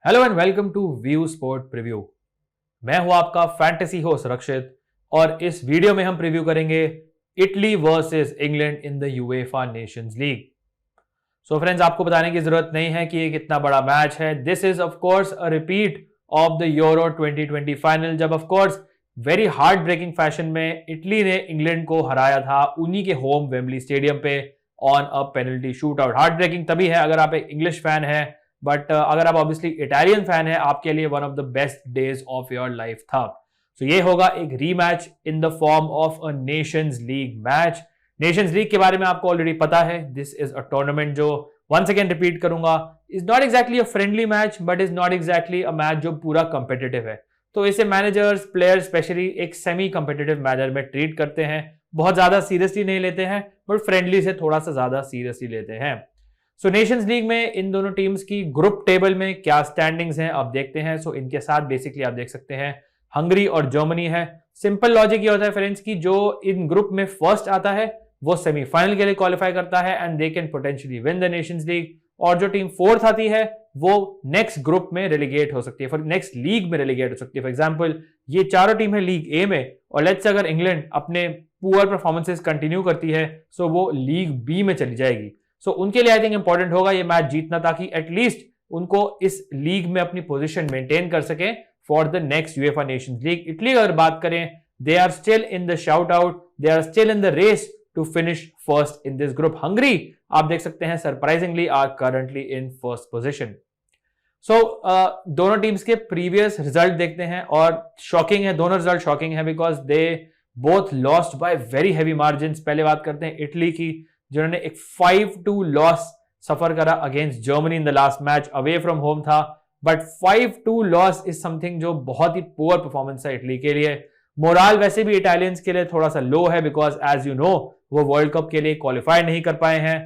Hello and welcome to view sport preview. मैं हूं आपका फैंटेसी होस्ट रक्षित और इस वीडियो में हम प्रीव्यू करेंगे Italy versus England in the UEFA nations league. So friends, आपको बताने की जरूरत नहीं है कि ये कितना बड़ा मैच है। This is of course a repeat of the Euro 2020 final, जब of course very heart breaking fashion में इटली ने इंग्लैंड को हराया था उन्हीं के होम वेम्बली स्टेडियम पे on a penalty shoot out. Heart breaking तभी है अगर आप एक इंग्लिश फैन है, बट अगर आप ऑब्वियसली इटालियन फैन है, आपके लिए one of the best days of your life था। सो ये होगा एक rematch in the form of a Nations league match. Nations league के बारे में आपको ऑलरेडी पता है। दिस इज अ टूर्नामेंट जो वंस अगेन रिपीट करूंगा, is not exactly a friendly match, but is not exactly a match जो पूरा कंपेटिटिव है। तो इसे मैनेजर्स, प्लेयर्स स्पेशली एक सेमी कंपेटिटिव मैनर में ट्रीट करते हैं। बहुत ज्यादा सीरियसली नहीं लेते हैं, बट फ्रेंडली से थोड़ा सा ज्यादा सीरियसली लेते हैं। सो नेशंस लीग में इन दोनों टीम्स की ग्रुप टेबल में क्या स्टैंडिंग्स हैं अब देखते हैं। सो इनके साथ बेसिकली आप देख सकते हैं हंगरी और जर्मनी है। सिंपल लॉजिक ये होता है फ्रेंड्स की जो इन ग्रुप में फर्स्ट आता है वो सेमीफाइनल के लिए क्वालिफाई करता है and they can potentially win the Nations league, और जो टीम फोर्थ आती है वो नेक्स्ट ग्रुप में रेलीगेट हो सकती है, फॉर नेक्स्ट लीग में रेलीगेट हो सकती है। फॉर एग्जांपल ये चारों टीम है लीग ए में, और लेट्स अगर इंग्लैंड अपने पुअर परफॉर्मेंसेस कंटिन्यू करती है सो वो लीग बी में चली जाएगी। सो उनके लिए आई थिंक इंपॉर्टेंट होगा ये मैच जीतना, ताकि एटलीस्ट उनको इस लीग में अपनी पोजीशन मेंटेन कर सके for the next UEFA nations league. Italy अगर बात करें, they are still in the shout out, they are still in the race to finish first in this group. Hungary आप देख सकते हैं surprisingly are currently in first position. So दोनों teams के previous result देखते हैं और शॉकिंग है, दोनों रिजल्ट शॉकिंग है because they both lost by very heavy margin. पहले बात करते हैं इटली की, जिन्होंने एक 5-2 लॉस सफर करा against Germany in the last match, away from home था, बट 5-2 लॉस इज समथिंग जो बहुत ही पुअर परफॉर्मेंस है इटली के लिए। मोराल वैसे भी इटालियंस के लिए थोड़ा सा लो है बिकॉज एज यू नो वो वर्ल्ड कप के लिए क्वालिफाई नहीं कर पाए हैं।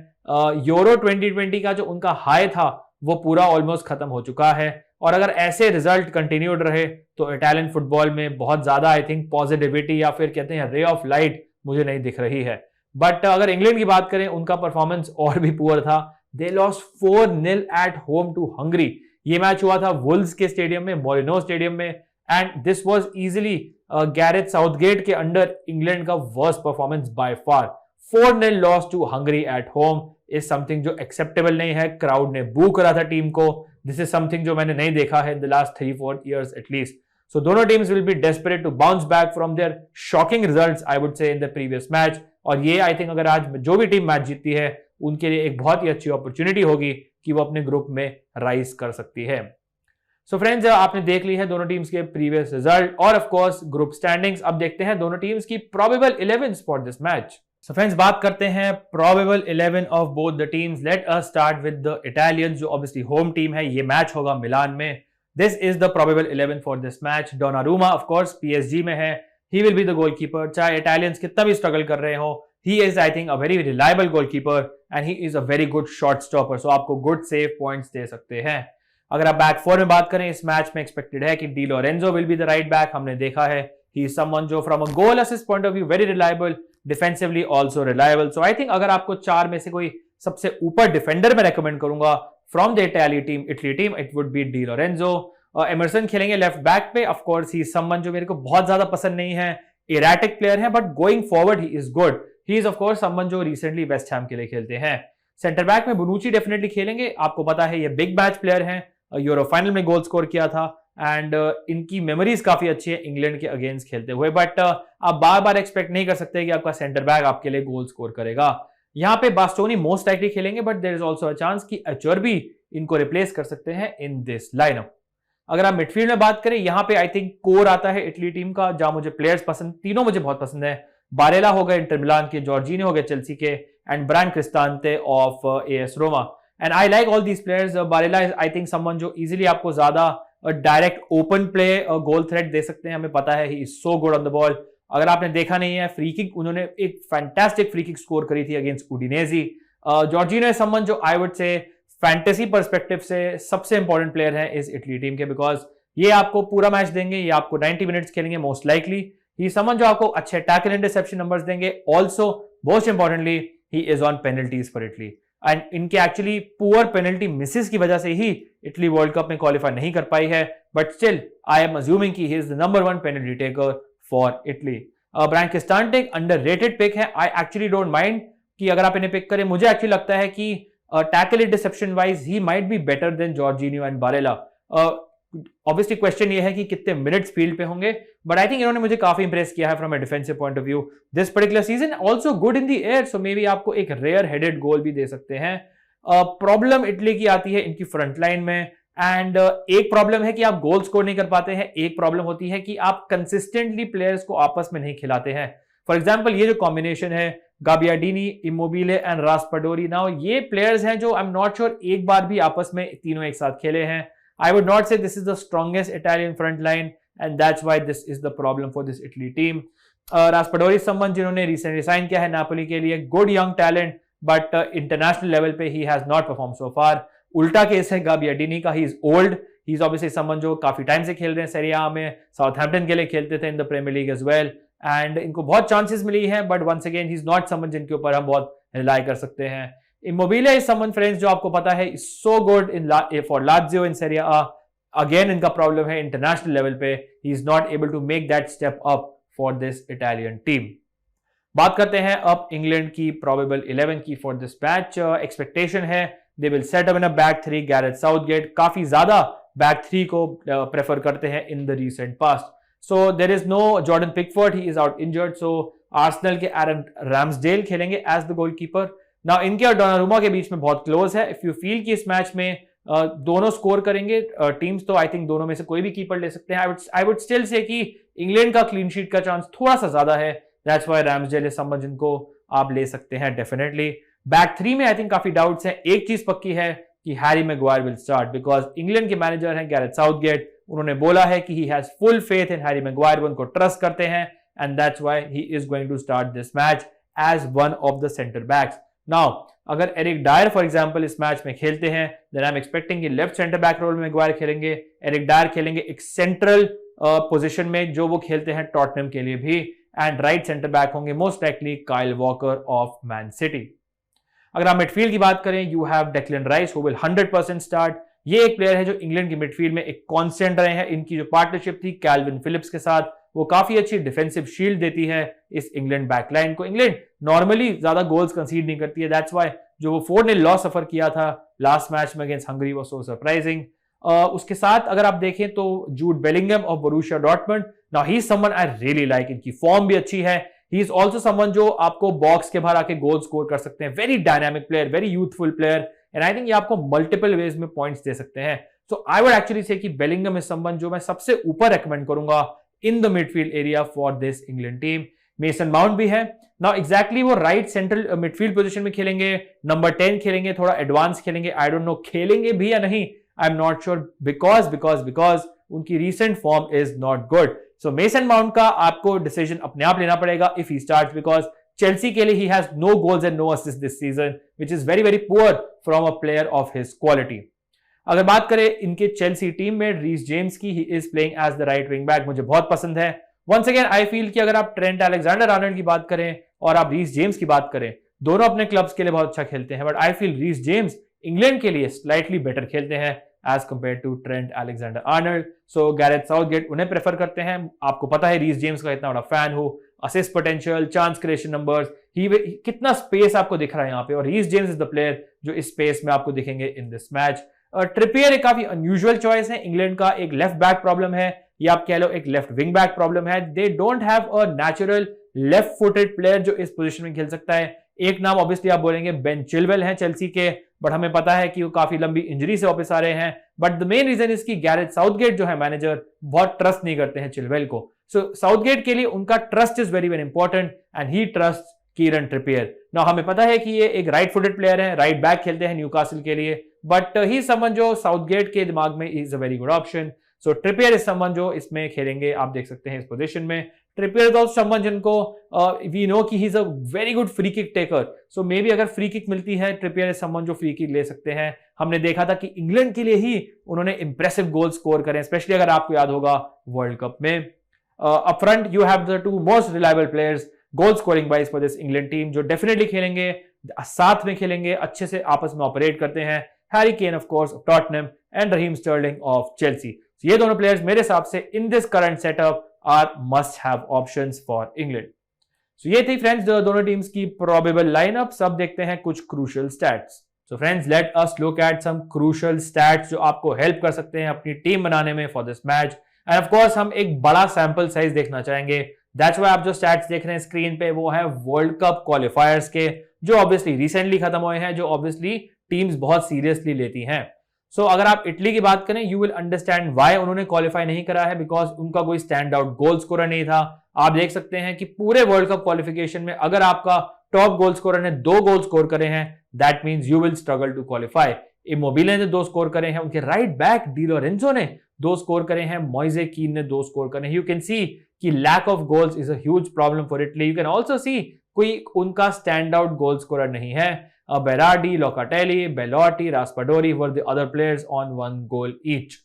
यूरो 2020 का जो उनका हाई था वो पूरा ऑलमोस्ट खत्म हो चुका है, और अगर ऐसे रिजल्ट कंटिन्यूड रहे तो इटालियन फुटबॉल में बहुत ज्यादा आई थिंक पॉजिटिविटी या फिर कहते हैं रे ऑफ लाइट मुझे नहीं दिख रही है। बट अगर इंग्लैंड की बात करें, उनका परफॉर्मेंस और भी पुअर था। They lost 4-0 at home to Hungary. ये मैच हुआ था वुल्व्स के स्टेडियम में, मोलिनो स्टेडियम में, and this was easily Gareth Southgate के अंडर इंग्लैंड का worst performance by far. 4-0 loss to Hungary at home is something जो एक्सेप्टेबल नहीं है। क्राउड ने बू करा था टीम को। दिस इज समथिंग जो मैंने नहीं देखा है in the last 3-4 years at least. So दोनों teams will be desperate to bounce back from their shocking results I would say in the previous match, और ये आई थिंक अगर आज जो भी टीम मैच जीतती है उनके लिए एक बहुत ही अच्छी अपॉर्चुनिटी होगी कि वो अपने ग्रुप में राइज कर सकती है। सो फ्रेंड्स, आपने देख ली है दोनों टीम्स के प्रीवियस रिजल्ट और ऑफ कोर्स ग्रुप स्टैंडिंग्स। अब देखते हैं दोनों टीम्स की probable 11 for this match. So friends, बात करते हैं probable 11 of both the teams. Let us start with the Italians जो ऑब्वियसली होम टीम है। ये मैच होगा मिलान में। This is the probable 11 for this match. Donnarumma of course PSG में है, he will be the goalkeeper. चाहे Italians कितना भी स्ट्रगल कर रहे हो, he is I think a very reliable goalkeeper and he is a very good shot stopper, so आपको good save points दे सकते हैं। अगर आप बैक फोर में बात करें, इस मैच में एक्सपेक्टेड है कि Di Lorenzo will be the right back. हमने देखा है he is someone जो from a goal assist point of view very reliable, defensively also reliable. So I think अगर आपको चार में से कोई सबसे ऊपर डिफेंडर में रेकमेंड करूंगा from the Italy team, it would be Di Lorenzo. Emerson खेलेंगे लेफ्ट बैक पे। Of course he is someone जो मेरे को बहुत ज्यादा पसंद नहीं है, इराटिक प्लेयर है, but going forward he is good. He is of course someone जो रिसेंटली वेस्ट हैम के लिए खेलते हैं। सेंटर बैक में बुनुची डेफिनेटली खेलेंगे। आपको पता है ये बिग मैच प्लेयर हैं, यूरो फाइनल में गोल स्कोर किया था एंड इनकी मेमोरीज काफी अच्छी है इंग्लैंड के अगेंस्ट खेलते हुए, बट आप बार बार एक्सपेक्ट नहीं कर सकते कि आपका सेंटर बैक आपके लिए गोल स्कोर करेगा। यहाँ पे बास्टोनी मोस्ट लाइकली खेलेंगे, but there is also a chance कि अचर्बी इनको रिप्लेस कर सकते हैं इन दिस लाइनअप। अगर आप मिडफील्ड में बात करें, यहाँ पे आई थिंक कोर आता है इटली टीम का, जहां मुझे प्लेयर्स पसंद, तीनों मुझे बहुत पसंद है। बारेला हो गए इंटर मिलान के, जॉर्जिनो हो गए चेल्सी के, and Bryan Cristante of AS Roma. And I like all these players. Barella is I think someone जो इजीली आपको ज्यादा direct open play goal threat दे सकते हैं। हमें पता है he is so good on the ball. अगर आपने देखा नहीं है, फ्री किक उन्होंने एक फैंटास्टिक फ्री किक स्कोर करी थी अगेंस्ट उडिनेजी। जॉर्जिनो इज समवन जो आई वुड से फैंटेसी पर्सपेक्टिव से सबसे इंपॉर्टेंट प्लेयर है इस इटली टीम के, बिकॉज ये आपको पूरा मैच देंगे, ये आपको 90 मिनट्स खेलेंगे मोस्ट लाइकली। ही समवन जो आपको अच्छे टैकल एंड रिसेप्शन नंबर्स देंगे। Also most importantly he is on penalties for Italy. And इनके एक्चुअली पुअर पेनल्टी मिसेस की वजह से ही इटली वर्ल्ड कप में क्वालिफाई नहीं कर पाई है, but still I am assuming कि he is the number 1 penalty taker for Italy. Bryan Cristante एक अंडररेटेड पिक है, आई एक्चुअली डोंट माइंड कि अगर आप इन्हें पिक करें। मुझे एक्चुअली लगता है कि tackle interception wise he might be better than Jorginho and Barella. Obviously question ये है कि कितने मिनट्स फील्ड पे होंगे, बट आई थिंक इन्होंने मुझे काफी इंप्रेस किया है from a defensive point of view this particular season, also good in the air, so may be आपको एक रेयर हेडेड गोल भी दे सकते हैं। प्रॉब्लम इटली की आती है इनकी फ्रंट लाइन में, एंड एक प्रॉब्लम है कि आप गोल स्कोर नहीं कर पाते हैं, एक प्रॉब्लम होती है कि आप कंसिस्टेंटली प्लेयर्स को आपस में नहीं खिलाते हैं। फॉर एग्जाम्पल ये जो कॉम्बिनेशन है गाबियाडीनी, इमोबिले एंड रास्पाडोरी, नाउ ये प्लेयर्स हैं जो आई एम नॉट श्योर एक बार भी आपस में तीनों एक साथ खेले हैं। I would not say this is the strongest Italian front line, and that's why this is the problem for this Italy team. Raspadori is someone जिन्होंने recently sign किया है नापोली के लिए, good young talent, but international level पे he has not performed so far. उल्टा case है गाबियाडीनी का, he is old, he is obviously someone जो काफी टाइम से खेल रहे हैं सेरिया में, साउथहैम्पटन के लिए खेलते थे in the Premier League as well, and इनको बहुत चांसेस मिली हैं, but once again he is not someone जिनके ऊपर हम बहुत रिलाई कर सकते हैं। Immobile is someone friends जो आपको पता है is so good in for Lazio in Serie A. Again इनका प्रॉब्लम है इंटरनेशनल लेवल पे, he is not able to make that step up for this Italian team. बात करते हैं अब इंग्लैंड की प्रोबेबल 11 की फॉर दिस मैच। एक्सपेक्टेशन है they will set up in a back 3, Gareth Southgate काफी ज्यादा बैक 3 को प्रेफर करते हैं in the recent past, so there is no Jordan Pickford, he is out injured, so Arsenal के Aaron Ramsdale खेलेंगे as the goalkeeper. Now इनके और Donnarumma के बीच में बहुत क्लोज है, इफ यू फील कि इस मैच में दोनों स्कोर करेंगे टीम्स, तो आई थिंक दोनों में से कोई भी कीपर ले सकते हैं। आई वुड स्टिल से कि इंग्लैंड का क्लीन शीट का चांस थोड़ा सा ज्यादा है, that's why Ramsdale is someone जिनको आप ले सकते हैं डेफिनेटली। बैक 3 में आई थिंक काफी डाउट्स हैं, एक चीज पक्की है कि Harry Maguire will start, because England के मैनेजर हैं गैरेथ साउथगेट, उन्होंने बोला है कि he has full faith in Harry Maguire, वो उनको ट्रस्ट करते हैं, and that's why he is going to start this match as one of the centre backs. Now अगर एरिक डायर फॉर एग्जांपल इस मैच में खेलते हैं, देन आई एम एक्सपेक्टिंग कि लेफ्ट सेंटर बैक रोल में Maguire खेलेंगे, Eric Dyer खेलेंगे एक सेंट्रल पोजीशन में जो वो खेलते हैं टॉटनहम के लिए भी, एंड राइट सेंटर बैक होंगे most likely Kyle walker of man city. अगर आप मिडफील्ड की बात करें, you have Declan rice who will 100% start. ये एक प्लेयर है जो इंग्लैंड की मिडफील्ड में एक कांस्टेंट रहे हैं, इनकी जो पार्टनरशिप थी कैल्विन फिलिप्स के साथ वो काफी अच्छी डिफेंसिव शील्ड देती है इस इंग्लैंड बैकलाइन को। इंग्लैंड नॉर्मली ज्यादा गोल्स कंसीड नहीं करती है, दैट्स व्हाई जो वो 4-0 लॉस सफर किया था लास्ट मैच में अगेंस्ट हंगरी वो सो सरप्राइजिंग। उसके साथ अगर आप देखें तो Jude Bellingham of Borussia Dortmund, now he is someone I really like, इनकी फॉर्म भी अच्छी है, ही इज आल्सो समवन जो आपको बॉक्स के बाहर आके गोल स्कोर कर सकते हैं, very dynamic player, very youthful player, and I think ये आपको मल्टीपल वेज में पॉइंट्स दे सकते हैं। सो आई वुड एक्चुअली से कि बेलिंगम इज समवन जो मैं सबसे ऊपर रेकमेंड करूंगा in the midfield area for this England team. Mason mount भी है, नाउ एग्जैक्टली वो राइट सेंट्रल मिडफील्ड पोजीशन में खेलेंगे, नंबर 10 खेलेंगे, थोड़ा एडवांस खेलेंगे, आई डोंट नो खेलेंगे भी या नहीं, I am not sure, because उनकी recent form is not good. So Mason Mount का आपको डिसीजन अपने आप लेना पड़ेगा if he starts, because Chelsea के लिए he has no goals and no assist this season, which is very very poor from a player of his quality. अगर बात करें इनके चेल्सी टीम में रीस जेम्स की, he is playing as the right wing back, मुझे बहुत पसंद है। वंस अगेन आई फील कि अगर आप ट्रेंट अलेक्जेंडर आर्नल्ड की बात करें और आप रीस जेम्स की बात करें, दोनों अपने क्लब्स के लिए बहुत अच्छा खेलते हैं, but I feel Reece James England के लिए स्लाइटली बेटर खेलते हैं as compare to Trent Alexander Arnold. So Gareth Southgate उन्हें प्रेफर करते हैं, आपको पता है रीस जेम्स का इतना बड़ा फैन हो, assist potential, chance creation numbers, कितना स्पेस आपको दिख रहा है यहाँ पे, और Reece James is the player जो इस स्पेस में आपको दिखेंगे इन दिस मैच। ट्रिपियर एक काफी अनयूजुअल चॉइस है, इंग्लैंड का एक लेफ्ट बैक प्रॉब्लम है, या आप कह लो एक लेफ्ट विंग बैक प्रॉब्लम है, they don't have a natural left footed player जो इस पोजीशन में खेल सकता है। एक नाम ऑब्वियसली आप बोलेंगे बेन चिलवेल हैं चेल्सी के, बट हमें पता है कि वो काफी लंबी इंजरी से वापस आ रहे हैं, but the main reason is कि गैरेथ साउथगेट जो है मैनेजर बहुत ट्रस्ट नहीं करते हैं चिलवेल को। सो साउथगेट के लिए उनका trust is very very important and he trust Kieron Trippier. Now हमें पता है कि ये एक राइट फुटेड प्लेयर है, राइट बैक खेलते हैं न्यूकासल के लिए, बट ही समवन जो साउथगेट के दिमाग में is a very good option. So Trippier is someone जो इसमें खेलेंगे, आप देख सकते हैं इस पोजीशन में। ट्रिपियर इज आल्सो समवन जिनको वी नो कि he is a very good free kick taker, so may be अगर फ्री किक मिलती है, ट्रिपियर इज समवन जो फ्री किक ले सकते हैं। हमने देखा था कि इंग्लैंड के लिए ही उन्होंने इंप्रेसिव गोल स्कोर करे, स्पेशली अगर आपको याद होगा वर्ल्ड कप में। Up front you have the two most reliable players goal scoring wise for this England team जो डेफिनेटली खेलेंगे, साथ में खेलेंगे, अच्छे से आपस में ऑपरेट करते हैं। Harry Kane of course of Tottenham and Raheem Sterling of Chelsea. ये दोनों प्लेयर्स मेरे हिसाब से in this current setup are must have options for England. So ये थी फ्रेंड्स दोनों टीम्स की प्रोबेबल लाइनअप्स। अब देखते हैं कुछ crucial stats. So friends let us look at some crucial stats जो आपको हेल्प कर सकते हैं अपनी टीम बनाने में for this match. End of course हम एक बड़ा सैंपल साइज देखना चाहेंगे। दैट्स व्हाई आप जो स्टैट्स देख रहे हैं स्क्रीन पे वो है वर्ल्ड कप क्वालिफायर्स के, जो ऑब्वियसली रिसेंटली खत्म हुए हैं, जो ऑब्वियसली टीम्स बहुत सीरियसली लेती हैं। सो अगर आप इटली की बात करें, यू विल अंडरस्टैंड व्हाई उन्होंने क्वालिफाई नहीं करा है, बिकॉज उनका कोई स्टैंड आउट गोल स्कोरर नहीं था। आप देख सकते हैं कि पूरे वर्ल्ड कप क्वालिफिकेशन में अगर आपका टॉप गोल स्कोरर ने 2 गोल स्कोर करे हैं, that means you will struggle to qualify. Immobile ने 2 स्कोर करे हैं, उनके राइट बैक डी लोरेंजो ने 2 स्कोर करे हैं, मोइसे कीन ने 2 स्कोर करे हैं। यू कैन सी कि lack of goals is a huge problem for Italy. You can also see कोई उनका स्टैंड आउट गोल स्कोरर नहीं है। Berardi, Locatelli, Belotti, Raspadori were the other players on 1 goal each.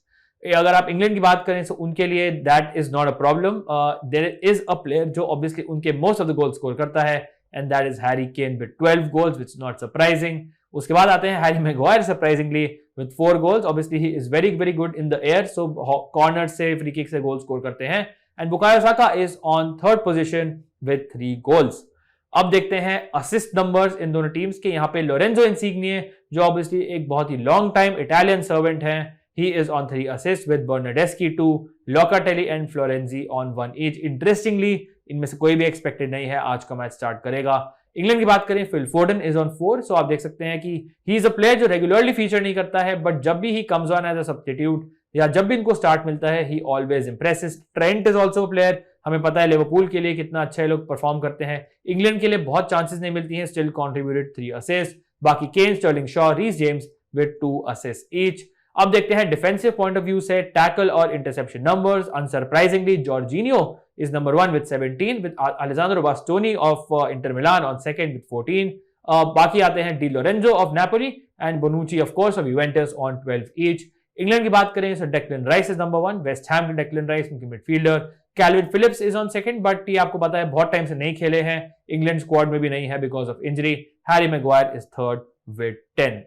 अगर आप England की बात करें तो उनके लिए that is not a problem. There is a player जो ऑब्वियसली उनके most of the goal score करता है, and that is Harry cane with 12 goals, which is not surprising. उसके बाद आते हैं Harry Maguire surprisingly with 4 goals. Obviously he is very very good in the air, so corner से, free kick से goal score करते हैं। And Bukayo Saka is on 3rd position with 3 goals. अब देखते हैं असिस्ट नंबर्स इन दोनों teams के। यहाँ पे लोरेंजो इंसिग्ने जो ऑब्वियसली एक बहुत ही लॉन्ग टाइम इटालियन सर्वेंट हैं, he is on 3 assists with Bernardeschi 2, Locatelli and Florenzi on 1 each. Interestingly, इनमें से कोई भी एक्सपेक्टेड नहीं है आज का मैच स्टार्ट करेगा। इंग्लैंड की बात करें, Phil Foden is on 4, so आप देख सकते हैं कि ही इज अ प्लेयर जो रेगुलरली फीचर नहीं करता है, बट जब भी he comes on as a substitute या जब भी इनको स्टार्ट मिलता है, he always impresses. Trent is also a player, हमें पता है लिवरपूल के लिए कितना अच्छा ये लोग परफॉर्म करते हैं। इंग्लैंड के लिए बहुत चांसेस नहीं मिलती हैं, स्टिल कॉन्ट्रीब्यूटेड 3 असिस्ट। बाकी Kane, Sterling, Shaw, Reece James with 2 assist each. अब देखते हैं डिफेंसिव पॉइंट ऑफ व्यू से टैकल और interception numbers. Unsurprisingly Jorginho is number 1 with 17, with Alessandro Bastoni of Inter Milan on 2nd with 14. बाकी आते हैं Di Lorenzo of Napoli and Bonucci of course of Juventus on 12 each. England की बात करें तो Declan Rice is number 1, West Ham के Declan Rice उनके midfielder. Calvin Phillips is on 2nd, but ये आपको पता है बहुत टाइम से नहीं खेले हैं, इंग्लैंड स्क्वाड में भी नहीं है because of injury. Harry Maguire is 3rd with 10।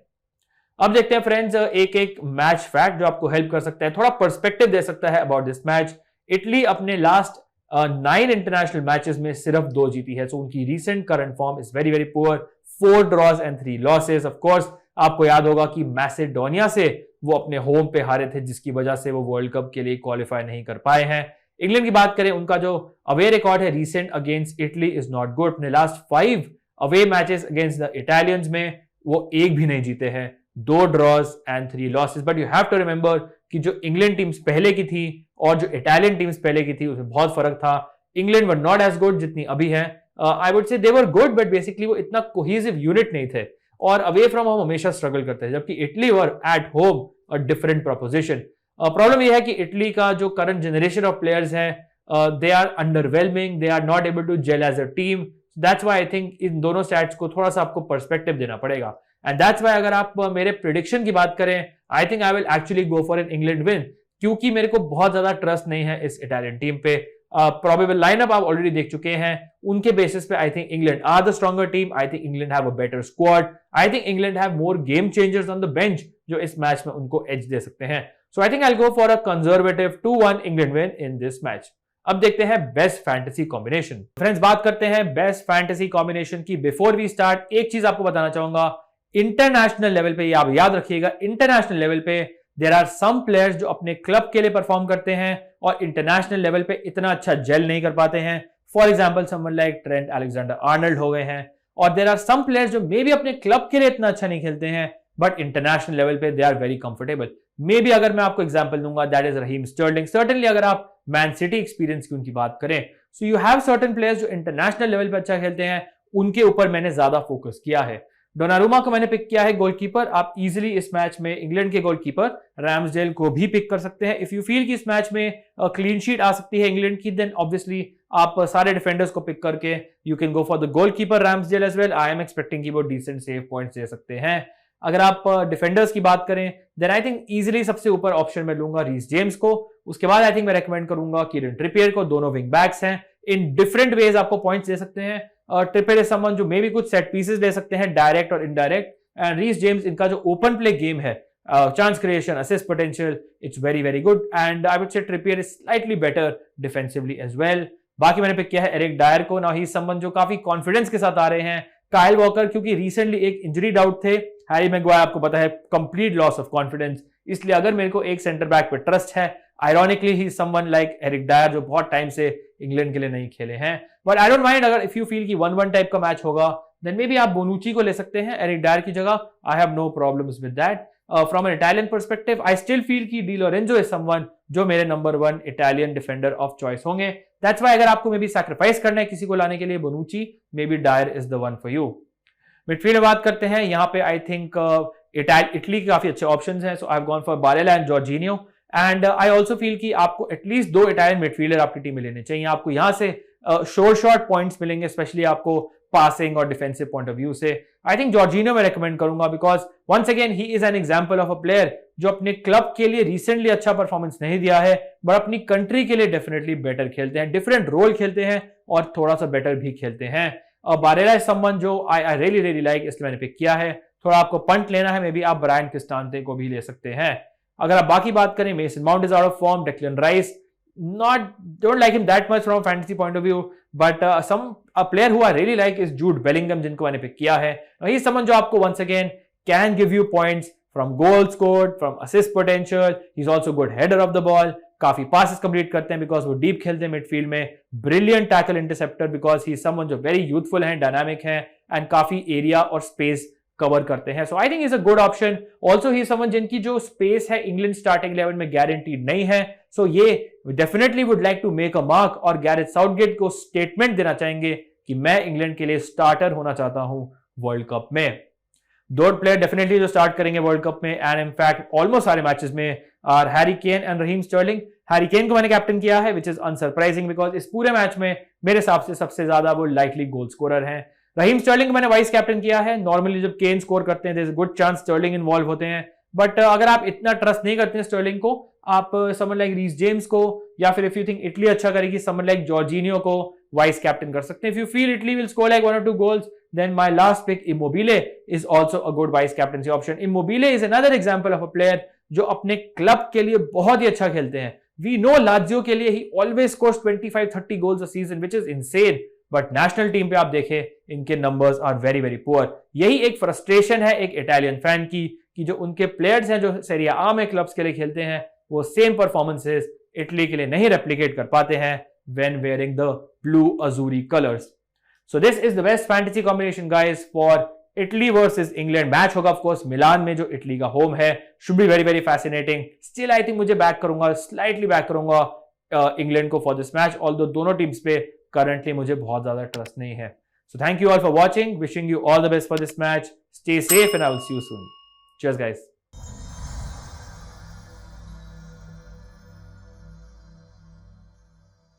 अब देखते हैं फ्रेंड्स एक मैच फैक्ट जो आपको हेल्प कर सकता है, थोड़ा पर्सपेक्टिव दे सकता है अबाउट दिस मैच। इटली अपने लास्ट 9 इंटरनेशनल मैचेस में सिर्फ 2 जीती है, सो उनकी recent current form is very very poor. 4 draws and 3 losses. Of course आपको याद होगा कि मैसेडोनिया से वो अपने होम पे हारे थे, जिसकी वजह से वो वर्ल्ड कप के लिए क्वालिफाई नहीं कर पाए हैं। इंग्लैंड की बात करें, उनका जो अवे रिकॉर्ड है recent against Italy is not good. अपने last 5 away matches against the Italians में वो एक भी नहीं जीते हैं, 2 draws and 3 losses. But you have to remember कि जो इंग्लैंड टीम्स पहले की थी और जो इटालियन टीम्स पहले की थी उसमें बहुत फर्क था। England were not as good जितनी अभी है। I would say they were good, but basically वो इतना कोहेसिव यूनिट नहीं थे और अवे फ्रॉम होम हमेशा स्ट्रगल करते हैं, जबकि Italy were at home a different proposition. Problem यह है कि इटली का जो करंट जनरेशन ऑफ प्लेयर्स है, they are underwhelming, they are not able to gel as a team. That's why I think इन दोनों स्टैट्स को थोड़ा सा आपको पर्सपेक्टिव देना पड़ेगा। एंड दैट्स व्हाई अगर आप मेरे प्रेडिक्शन की बात करें, I think I will actually go for an England win, क्योंकि मेरे को बहुत ज्यादा ट्रस्ट नहीं है इस इटालियन टीम पे। प्रोबेबल लाइनअप आप ऑलरेडी देख चुके हैं, उनके बेसिस पे I think England are the stronger team. I think England have a better squad. I think England have more game changers on the bench जो इस मैच में उनको एज दे सकते हैं। So I think I will go for a conservative 2-1 England win in this match. अब देखते हैं बेस्ट फैंटेसी कॉम्बिनेशन। फ्रेंड्स बात करते हैं बेस्ट फैंटेसी कॉम्बिनेशन की। बिफोर वी स्टार्ट एक चीज आपको बताना चाहूंगा, इंटरनेशनल लेवल पे, आप याद रखिएगा, इंटरनेशनल लेवल पे देयर आर सम प्लेयर्स जो अपने क्लब के लिए परफॉर्म करते हैं और इंटरनेशनल लेवल पे इतना अच्छा जेल नहीं कर पाते हैं। For example someone like Trent Alexander Arnold हो गए हैं। और देयर आर सम प्लेयर्स जो मे बी अपने क्लब के लिए इतना अच्छा नहीं खेलते हैं, बट इंटरनेशनल लेवल पे they are very comfortable. Maybe अगर मैं आपको एग्जांपल दूंगा, that is Raheem Sterling. Certainly अगर आप मैन सिटी एक्सपीरियंस की उनकी बात करें, so you have certain players जो इंटरनेशनल लेवल पे अच्छा खेलते हैं, उनके ऊपर मैंने ज्यादा फोकस किया है। डोनारुमा को मैंने पिक किया है गोलकीपर। आप इजीली इस मैच में इंग्लैंड के गोलकीपर रैम्सडेल को भी पिक कर सकते हैं। इफ यू फील कि इस मैच में क्लीन शीट आ सकती है इंग्लैंड की, देन ऑब्वियसली आप सारे डिफेंडर्स को पिक करके you can go for the goalkeeper Ramsdale as well. I am expecting कि वो डिसेंट सेव पॉइंट्स दे सकते हैं। अगर आप डिफेंडर्स की बात करें, देन आई थिंक इजीली सबसे ऊपर ऑप्शन में लूंगा रीस जेम्स को। उसके बाद आई थिंक मैं रेकमेंड करूंगा कीरन ट्रिपियर को। दोनों विंग बैक्स हैं, इन डिफरेंट वेज आपको पॉइंट्स दे सकते हैं। ट्रिपियर इज समवन जो मे भी कुछ सेट पीसेस ले सकते हैं डायरेक्ट और इनडायरेक्ट, एंड रीस जेम्स इनका जो ओपन प्ले गेम है, chance creation, assist potential, it's very very good, and I would say Trippier is slightly better defensively as well. बाकी मैंने पिक किया है एरिक डायर को। नाउ ही इज समवन जो काफी कॉन्फिडेंस के साथ आ रहे हैं। काइल वॉकर क्योंकि रिसेंटली एक इंजरी डाउट थे, हैरी मैग्वायर आपको पता है कंप्लीट लॉस ऑफ कॉन्फिडेंस, इसलिए अगर मेरे को एक सेंटर बैक पे ट्रस्ट है, ironically he someone like Eric Dier जो बहुत टाइम से इंग्लैंड के लिए नहीं खेले हैं। बट आई डोंट माइंड अगर इफ यू फील कि 1-1 टाइप का मैच होगा, देन मे बी आप बोनुची को ले सकते हैं एरिक डायर की जगह। I have no problems with that. From an Italian perspective I still feel कि डी लोरेंजो इज समवन जो मेरे number 1 Italian defender of choice होंगे। दैट्स व्हाई अगर आपको मे बी सैक्रिफाइस करना है किसी को लाने के लिए Bonucci, maybe Dier is the one for you. Midfield में बात करते हैं, यहाँ पे आई थिंक इटली के काफी अच्छे ऑप्शंस हैं, so I have gone for Barella and Jorginho, and I also feel कि आपको एटलीस्ट 2 इटालियन मिडफील्डर आपकी टीम में लेने चाहिए। आपको यहाँ से शॉर्ट पॉइंट्स मिलेंगे, स्पेशली आपको पासिंग और डिफेंसिव पॉइंट ऑफ व्यू से। आई थिंक जॉर्जिनियो में रेकमेंड करूंगा, because once again he is an example of a player जो अपने क्लब के लिए रिसेंटली अच्छा परफॉर्मेंस नहीं दिया है, बट अपनी कंट्री के लिए डेफिनेटली बेटर खेलते हैं, डिफरेंट रोल खेलते हैं और थोड़ा सा बेटर भी खेलते हैं। बारेला इज समवन जो आई रियली लाइक, इसलिए मैंने पिक किया है। थोड़ा आपको पंट लेना है, मे बी आप ब्रायन क्रिस्टांते को भी ले सकते हैं। अगर आप बाकी बात करें, mason mount is out of form, Declan rice don't like him that much from a fantasy point of view, but a player who I really like is Jude Bellingham, जिनको मैंने पिक किया है। he is someone जो आपको once again can give you points from goal scored, from assist potential, he's also good header of the ball, काफी passes complete करते हैं because वो डीप खेलते हैं मिडफील्ड में, brilliant tackle interceptor because he is someone जो very youthful है, dynamic है, एंड काफी एरिया और स्पेस कवर करते हैं। So I think is a good option. Also he someone जिनकी जो स्पेस है इंग्लैंड स्टार्टिंग 11 में गारंटीड नहीं है, सो ये definitely would like to make a mark और गैरेथ साउथगेट को स्टेटमेंट देना चाहेंगे कि मैं इंग्लैंड के लिए स्टार्टर होना चाहता हूं वर्ल्ड कप में। 2 प्लेयर डेफिनेटली जो स्टार्ट करेंगे वर्ल्ड कप में, एंड इनफैक्ट ऑलमोस्ट सारे मैचेस में, are Harry Kane and Raheem Sterling. Harry Kane को मैंने कैप्टन किया है, विच इज अनसरप्राइजिंग बिकॉज इस पूरे मैच में मेरे हिसाब से सबसे ज्यादा वो लाइकली गोल स्कोरर हैं। रहीम स्टर्लिंग मैंने वाइस कैप्टन किया है। नॉर्मली जब केन स्कोर करते हैं, there is good chance Sterling involve होते हैं, बट अगर आप इतना ट्रस्ट नहीं करते हैं स्टर्लिंग को, आप समवन लाइक रीस जेम्स को, या फिर इफ यू थिंक इटली अच्छा करेगी, समवन लाइक जॉर्जिनियो को वाइस कैप्टन कर सकते हैं। If you feel Italy will score like 1 or 2 goals, then my last pick Immobile is also a good vice captaincy option. Immobile is another example of a player जो अपने club के लिए बहुत ही अच्छा खेलते हैं। We know Lazio के लिए he always scores 25-30 goals a season, which is insane. But national team पे आप देखें इनके numbers are very very poor. यही एक फ्रस्ट्रेशन है एक इटालियन फैन की, कि जो उनके प्लेयर्स हैं जो सीरिया आ में क्लब्स के लिए खेलते हैं, वो सेम परफॉर्मेंसेस इटली के लिए नहीं रेप्लिकेट कर पाते हैं when wearing the blue Azzurri colours. So this is the best fantasy combination guys for Italy versus England. Match होगा ऑफ कोर्स मिलान में जो इटली का होम है, should be very very fascinating. Still I think मुझे back करूंगा, slightly back करूंगा England को for this match, although दोनों टीम्स पे करंटली मुझे बहुत ज्यादा ट्रस्ट नहीं है। So thank you all for watching, wishing you all the best for this match, stay safe and I will see you soon. Cheers guys.